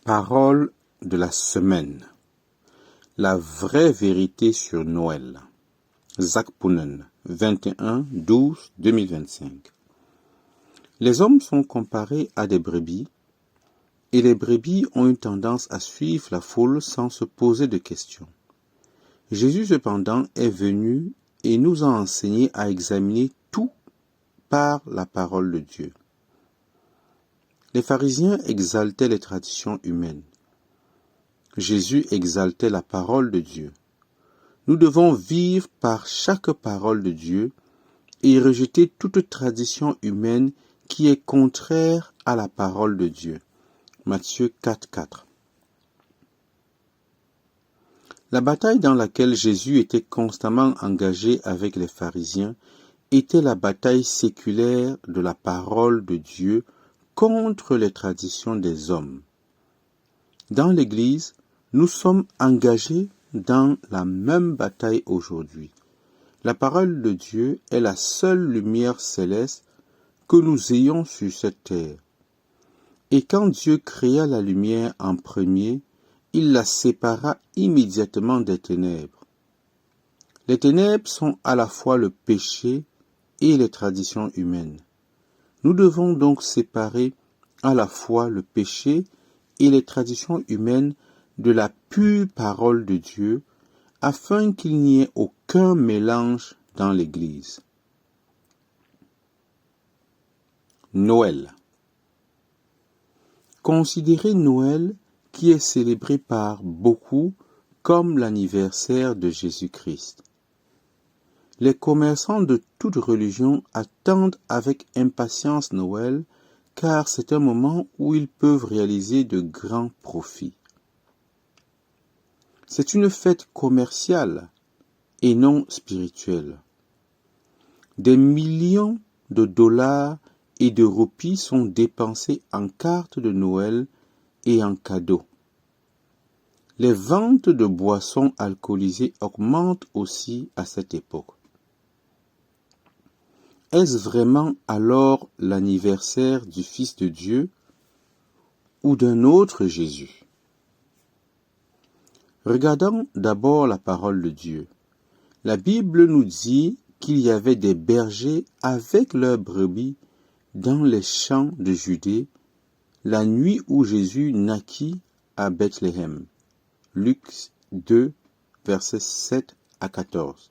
Parole de la semaine. La vraie vérité sur Noël. Zakpunen, 21-12-2025. Les hommes sont comparés à des brebis, et les brebis ont une tendance à suivre la foule sans se poser de questions. Jésus cependant est venu et nous a enseigné à examiner tout par la parole de Dieu. Les pharisiens exaltaient les traditions humaines. Jésus exaltait la parole de Dieu. Nous devons vivre par chaque parole de Dieu et rejeter toute tradition humaine qui est contraire à la parole de Dieu. Matthieu 4,4. La bataille dans laquelle Jésus était constamment engagé avec les pharisiens était la bataille séculaire de la parole de Dieu contre les traditions des hommes. Dans l'Église, nous sommes engagés dans la même bataille aujourd'hui. La parole de Dieu est la seule lumière céleste que nous ayons sur cette terre. Et quand Dieu créa la lumière en premier, il la sépara immédiatement des ténèbres. Les ténèbres sont à la fois le péché et les traditions humaines. Nous devons donc séparer à la fois le péché et les traditions humaines de la pure parole de Dieu, afin qu'il n'y ait aucun mélange dans l'Église. Noël. Considérez Noël, qui est célébré par beaucoup comme l'anniversaire de Jésus-Christ. Les commerçants de toute religion attendent avec impatience Noël, car c'est un moment où ils peuvent réaliser de grands profits. C'est une fête commerciale et non spirituelle. Des millions de dollars et de roupies sont dépensés en cartes de Noël et en cadeaux. Les ventes de boissons alcoolisées augmentent aussi à cette époque. Est-ce vraiment alors l'anniversaire du Fils de Dieu ou d'un autre Jésus? Regardons d'abord la parole de Dieu. La Bible nous dit qu'il y avait des bergers avec leurs brebis dans les champs de Judée la nuit où Jésus naquit à Bethléem. Luc 2, versets 7 à 14.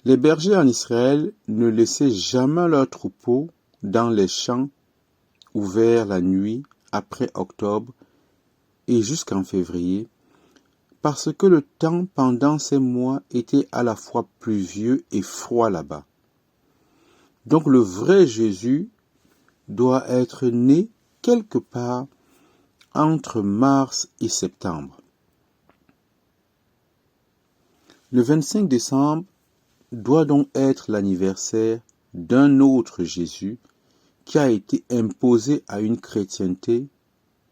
Les bergers en Israël ne laissaient jamais leurs troupeaux dans les champs ouverts la nuit après octobre et jusqu'en février, parce que le temps pendant ces mois était à la fois pluvieux et froid là-bas. Donc le vrai Jésus doit être né quelque part entre mars et septembre. Le 25 décembre doit donc être l'anniversaire d'un autre Jésus qui a été imposé à une chrétienté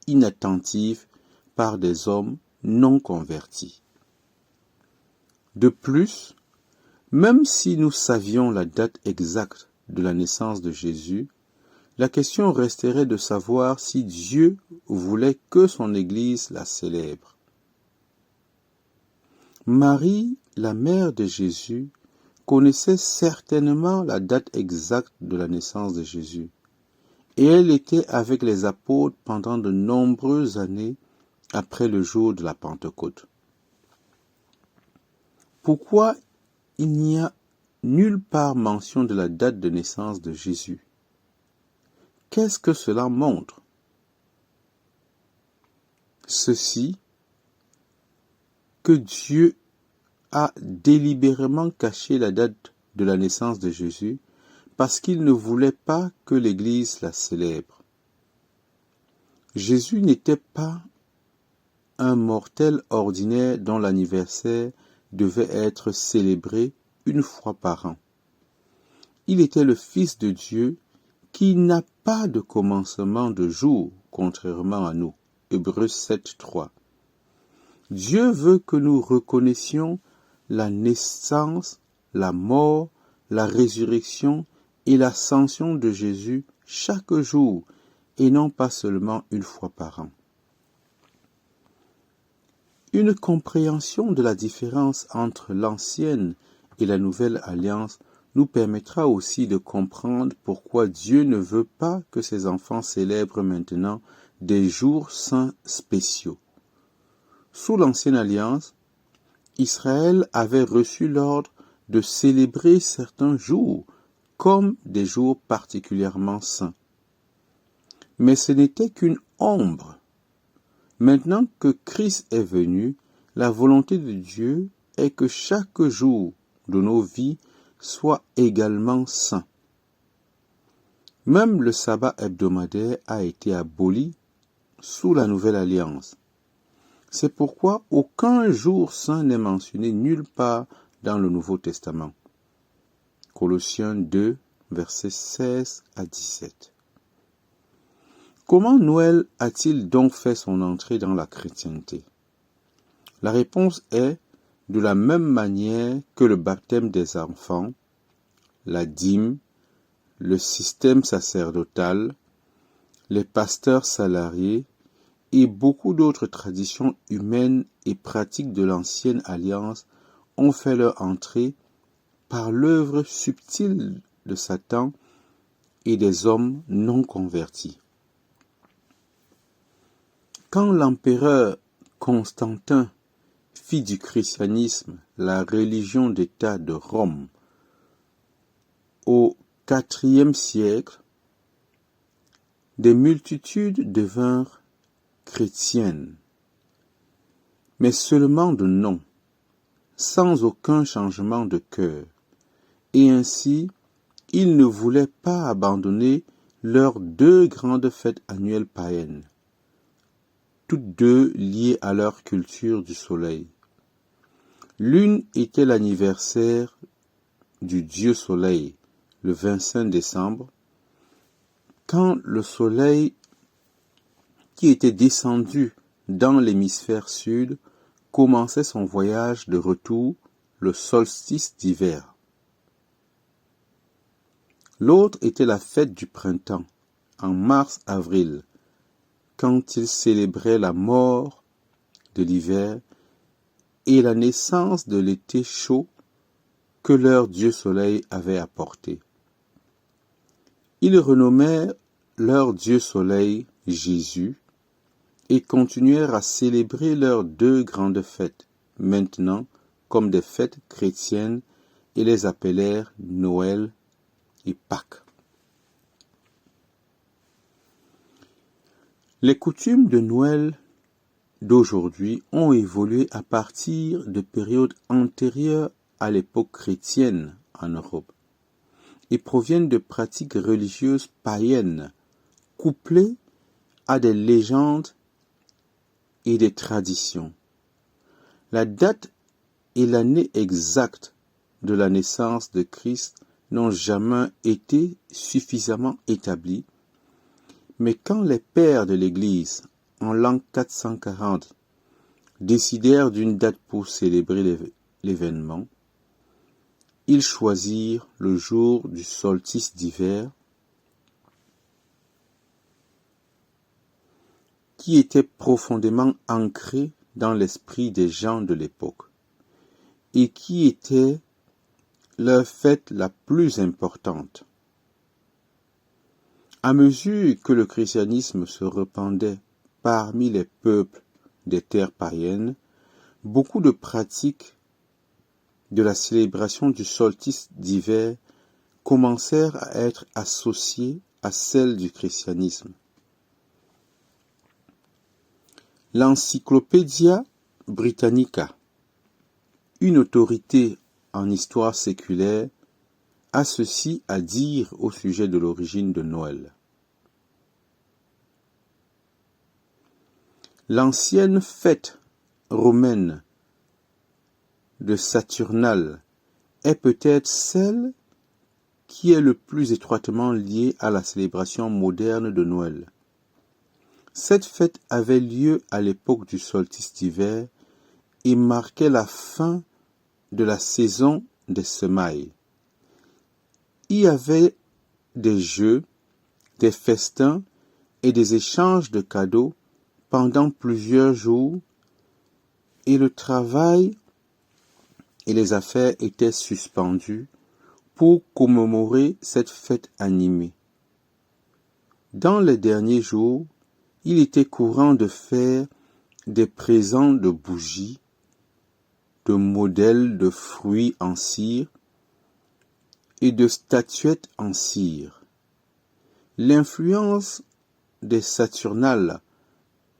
inattentive par des hommes non convertis. De plus, même si nous savions la date exacte de la naissance de Jésus, la question resterait de savoir si Dieu voulait que son Église la célèbre. Marie, la mère de Jésus, connaissait certainement la date exacte de la naissance de Jésus, et elle était avec les apôtres pendant de nombreuses années après le jour de la Pentecôte. Pourquoi il n'y a nulle part mention de la date de naissance de Jésus? Qu'est-ce que cela montre? Ceci, que Dieu a délibérément caché la date de la naissance de Jésus parce qu'il ne voulait pas que l'Église la célèbre. Jésus n'était pas un mortel ordinaire dont l'anniversaire devait être célébré une fois par an. Il était le Fils de Dieu qui n'a pas de commencement de jour, contrairement à nous. Hébreux 7, 3. Dieu veut que nous reconnaissions la naissance, la mort, la résurrection et l'ascension de Jésus chaque jour et non pas seulement une fois par an. Une compréhension de la différence entre l'ancienne et la nouvelle alliance nous permettra aussi de comprendre pourquoi Dieu ne veut pas que ses enfants célèbrent maintenant des jours saints spéciaux. Sous l'ancienne alliance, Israël avait reçu l'ordre de célébrer certains jours comme des jours particulièrement saints. Mais ce n'était qu'une ombre. Maintenant que Christ est venu, la volonté de Dieu est que chaque jour de nos vies soit également saint. Même le sabbat hebdomadaire a été aboli sous la nouvelle alliance. C'est pourquoi aucun jour saint n'est mentionné nulle part dans le Nouveau Testament. Colossiens 2, versets 16 à 17. Comment Noël a-t-il donc fait son entrée dans la chrétienté? La réponse est de la même manière que le baptême des enfants, la dîme, le système sacerdotal, les pasteurs salariés et beaucoup d'autres traditions humaines et pratiques de l'ancienne alliance ont fait leur entrée par l'œuvre subtile de Satan et des hommes non convertis. Quand l'empereur Constantin fit du christianisme la religion d'État de Rome au IVe siècle, des multitudes devinrent chrétiennes, mais seulement de nom, sans aucun changement de cœur, et ainsi ils ne voulaient pas abandonner leurs deux grandes fêtes annuelles païennes, toutes deux liées à leur culture du soleil. L'une était l'anniversaire du dieu soleil, le 25 décembre, quand le soleil qui était descendu dans l'hémisphère sud commençait son voyage de retour, le solstice d'hiver. L'autre était la fête du printemps, en mars-avril, quand ils célébraient la mort de l'hiver et la naissance de l'été chaud que leur Dieu Soleil avait apporté. Ils renommèrent leur Dieu Soleil Jésus et continuèrent à célébrer leurs deux grandes fêtes, maintenant comme des fêtes chrétiennes, et les appelèrent Noël et Pâques. Les coutumes de Noël d'aujourd'hui ont évolué à partir de périodes antérieures à l'époque chrétienne en Europe et proviennent de pratiques religieuses païennes couplées à des légendes et des traditions. La date et l'année exacte de la naissance de Christ n'ont jamais été suffisamment établies, mais quand les pères de l'Église, en l'an 440, décidèrent d'une date pour célébrer l'événement, ils choisirent le jour du solstice d'hiver, qui était profondément ancré dans l'esprit des gens de l'époque, et qui était leur fête la plus importante. À mesure que le christianisme se répandait parmi les peuples des terres païennes, beaucoup de pratiques de la célébration du solstice d'hiver commencèrent à être associées à celles du christianisme. L'Encyclopædia Britannica, une autorité en histoire séculaire, a ceci à dire au sujet de l'origine de Noël. L'ancienne fête romaine de Saturnale est peut-être celle qui est le plus étroitement liée à la célébration moderne de Noël. Cette fête avait lieu à l'époque du solstice d'hiver et marquait la fin de la saison des semailles. Il y avait des jeux, des festins et des échanges de cadeaux pendant plusieurs jours, et le travail et les affaires étaient suspendus pour commémorer cette fête animée. Dans les derniers jours, il était courant de faire des présents de bougies, de modèles de fruits en cire et de statuettes en cire. L'influence des Saturnales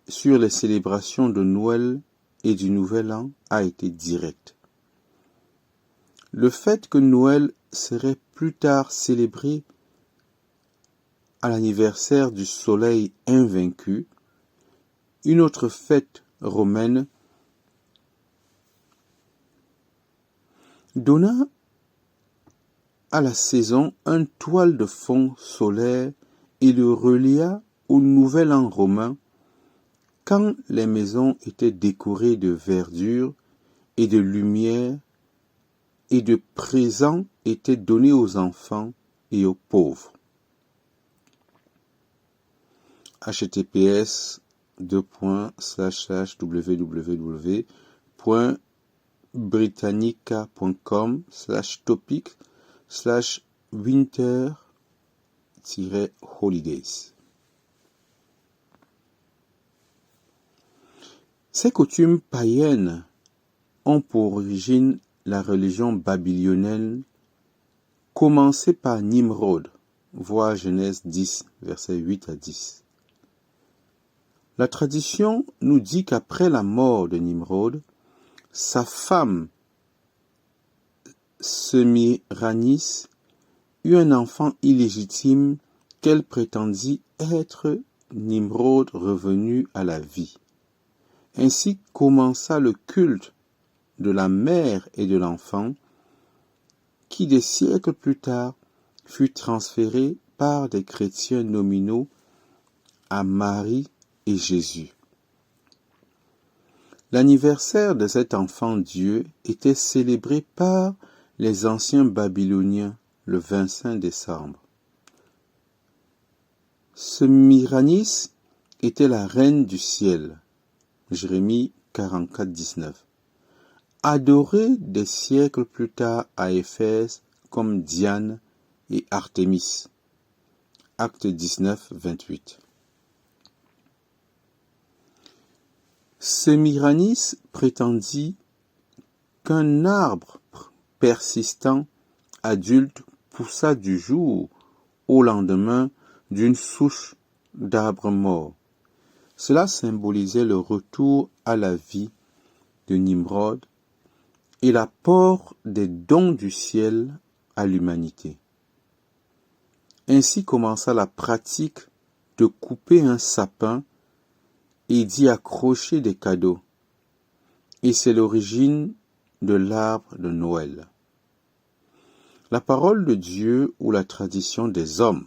sur les célébrations de Noël et du Nouvel An a été directe. Le fait que Noël serait plus tard célébré à l'anniversaire du soleil invaincu, une autre fête romaine, donna à la saison un toile de fond solaire et le relia au Nouvel An romain, quand les maisons étaient décorées de verdure et de lumière et de présents étaient donnés aux enfants et aux pauvres. https://www.britannica.com/topic/winter-holidays. Ces coutumes païennes ont pour origine la religion babylonienne, commencée par Nimrod, voir Genèse 10, versets 8 à 10. La tradition nous dit qu'après la mort de Nimrod, sa femme Semiranis eut un enfant illégitime qu'elle prétendit être Nimrod revenu à la vie. Ainsi commença le culte de la mère et de l'enfant, qui des siècles plus tard fut transféré par des chrétiens nominaux à Marie et Jésus. L'anniversaire de cet enfant Dieu était célébré par les anciens Babyloniens le 25 décembre. Semiranis était la reine du ciel, Jérémie 44, 19, adorée des siècles plus tard à Éphèse comme Diane et Artémis, Acte 19, 28. Semiranis prétendit qu'un arbre persistant adulte poussa du jour au lendemain d'une souche d'arbre mort. Cela symbolisait le retour à la vie de Nimrod et l'apport des dons du ciel à l'humanité. Ainsi commença la pratique de couper un sapin et d'y accrocher des cadeaux. Et c'est l'origine de l'arbre de Noël. La parole de Dieu ou la tradition des hommes.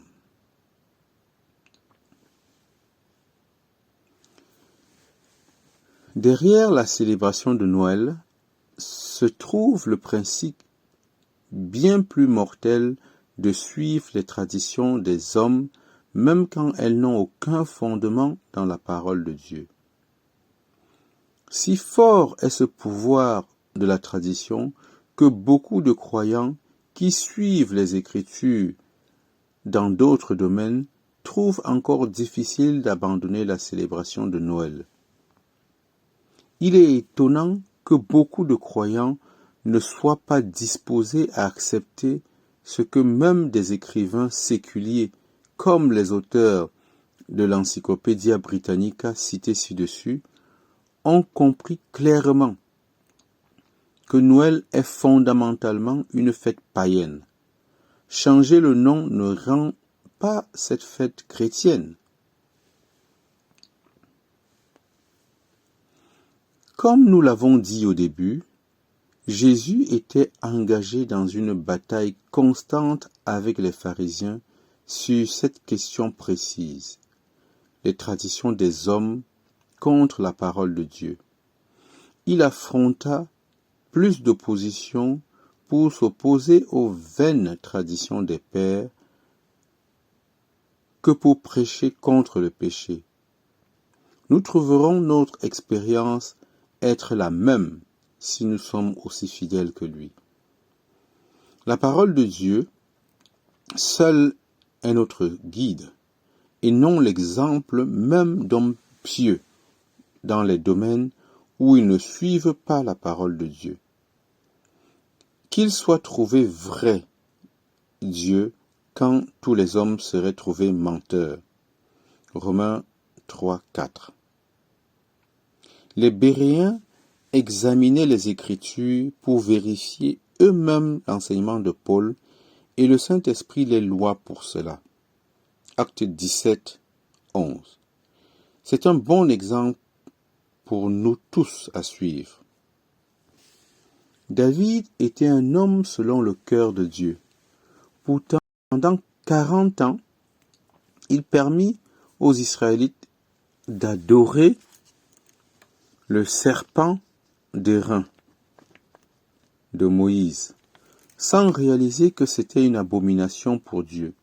Derrière la célébration de Noël se trouve le principe bien plus mortel de suivre les traditions des hommes, même quand elles n'ont aucun fondement dans la parole de Dieu. Si fort est ce pouvoir de la tradition que beaucoup de croyants qui suivent les Écritures dans d'autres domaines trouvent encore difficile d'abandonner la célébration de Noël. Il est étonnant que beaucoup de croyants ne soient pas disposés à accepter ce que même des écrivains séculiers, comme les auteurs de l'Encyclopædia Britannica cités ci-dessus, ont compris clairement que Noël est fondamentalement une fête païenne. Changer le nom ne rend pas cette fête chrétienne. Comme nous l'avons dit au début, Jésus était engagé dans une bataille constante avec les pharisiens sur cette question précise, les traditions des hommes contre la parole de Dieu. Il affronta plus d'opposition pour s'opposer aux vaines traditions des pères que pour prêcher contre le péché. Nous trouverons notre expérience être la même si nous sommes aussi fidèles que lui. La parole de Dieu, seule est notre guide, et non l'exemple même d'hommes pieux dans les domaines où ils ne suivent pas la parole de Dieu. Qu'il soit trouvé vrai, Dieu, quand tous les hommes seraient trouvés menteurs. Romains 3, 4. Les Béréens examinaient les Écritures pour vérifier eux-mêmes l'enseignement de Paul, et le Saint-Esprit les loua pour cela. Acte 17, 11. C'est un bon exemple pour nous tous à suivre. David était un homme selon le cœur de Dieu. Pourtant, pendant 40 ans, il permit aux Israélites d'adorer le serpent d'airain de Moïse, sans réaliser que c'était une abomination pour Dieu.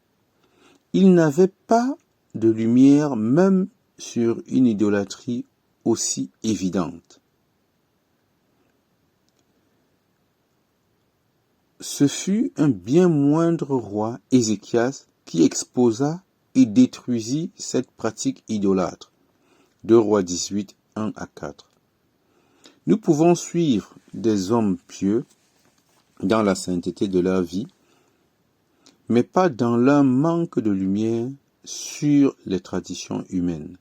Il n'avait pas de lumière même sur une idolâtrie aussi évidente. Ce fut un bien moindre roi, Ézéchias, qui exposa et détruisit cette pratique idolâtre. 2 Rois 18, 1 à 4. Nous pouvons suivre des hommes pieux dans la sainteté de leur vie, mais pas dans leur manque de lumière sur les traditions humaines.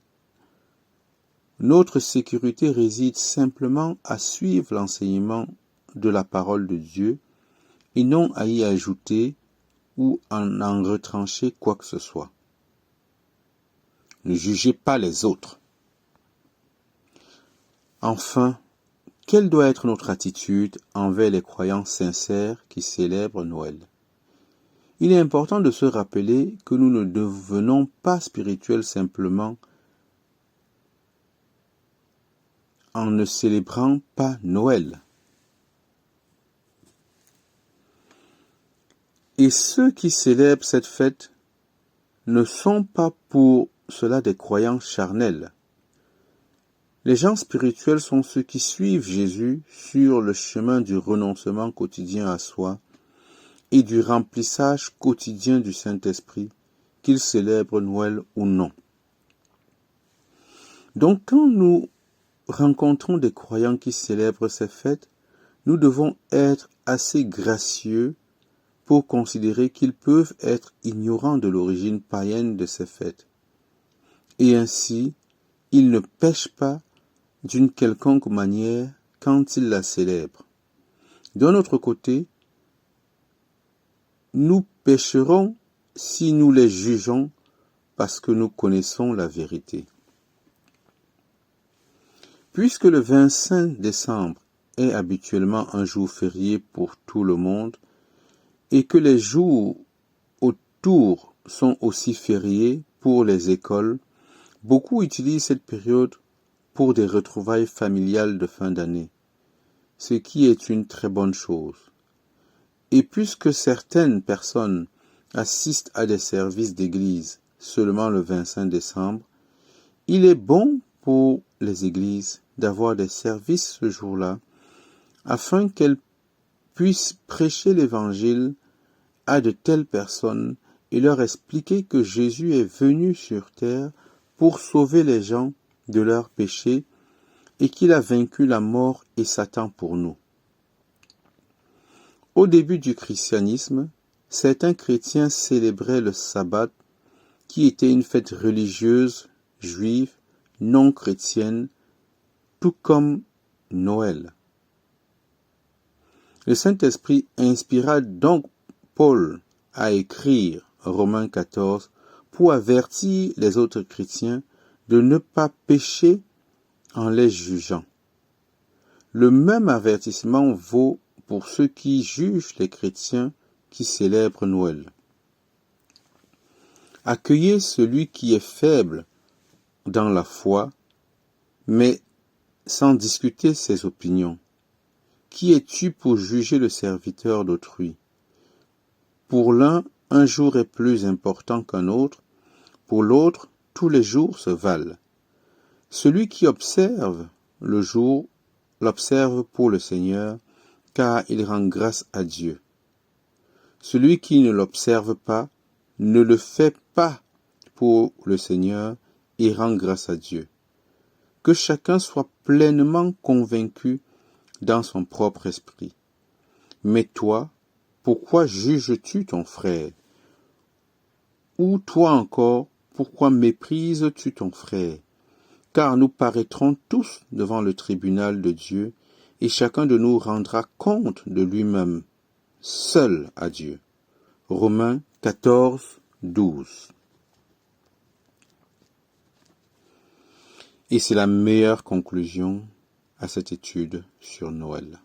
Notre sécurité réside simplement à suivre l'enseignement de la parole de Dieu et non à y ajouter ou à en retrancher quoi que ce soit. Ne jugez pas les autres. Enfin, quelle doit être notre attitude envers les croyants sincères qui célèbrent Noël? Il est important de se rappeler que nous ne devenons pas spirituels simplement en ne célébrant pas Noël. Et ceux qui célèbrent cette fête ne sont pas pour cela des croyants charnels. Les gens spirituels sont ceux qui suivent Jésus sur le chemin du renoncement quotidien à soi et du remplissage quotidien du Saint-Esprit, qu'ils célèbrent Noël ou non. Donc quand nous rencontrons des croyants qui célèbrent ces fêtes, nous devons être assez gracieux pour considérer qu'ils peuvent être ignorants de l'origine païenne de ces fêtes. Et ainsi, ils ne pêchent pas d'une quelconque manière quand ils la célèbrent. D'un autre côté, nous pécherons si nous les jugeons parce que nous connaissons la vérité. Puisque le 25 décembre est habituellement un jour férié pour tout le monde et que les jours autour sont aussi fériés pour les écoles, beaucoup utilisent cette période pour des retrouvailles familiales de fin d'année, ce qui est une très bonne chose. Et puisque certaines personnes assistent à des services d'église seulement le 25 décembre, il est bon pour les églises d'avoir des services ce jour-là afin qu'elles puissent prêcher l'évangile à de telles personnes et leur expliquer que Jésus est venu sur terre pour sauver les gens de leurs péchés et qu'il a vaincu la mort et Satan pour nous. Au début du christianisme, certains chrétiens célébraient le sabbat, qui était une fête religieuse juive non chrétienne, tout comme Noël. Le Saint-Esprit inspira donc Paul à écrire Romains 14 pour avertir les autres chrétiens de ne pas pécher en les jugeant. Le même avertissement vaut pour ceux qui jugent les chrétiens qui célèbrent Noël. Accueillez celui qui est faible dans la foi, mais sans discuter ses opinions. Qui es-tu pour juger le serviteur d'autrui? Pour l'un, un jour est plus important qu'un autre. Pour l'autre, tous les jours se valent. Celui qui observe le jour l'observe pour le Seigneur, car il rend grâce à Dieu. Celui qui ne l'observe pas ne le fait pas pour le Seigneur et rend grâce à Dieu. Que chacun soit pleinement convaincu dans son propre esprit. Mais toi, pourquoi juges-tu ton frère? Ou toi encore, pourquoi méprises-tu ton frère? Car nous paraîtrons tous devant le tribunal de Dieu, et chacun de nous rendra compte de lui-même, seul à Dieu. Romains 14, 12. Et c'est la meilleure conclusion à cette étude sur Noël.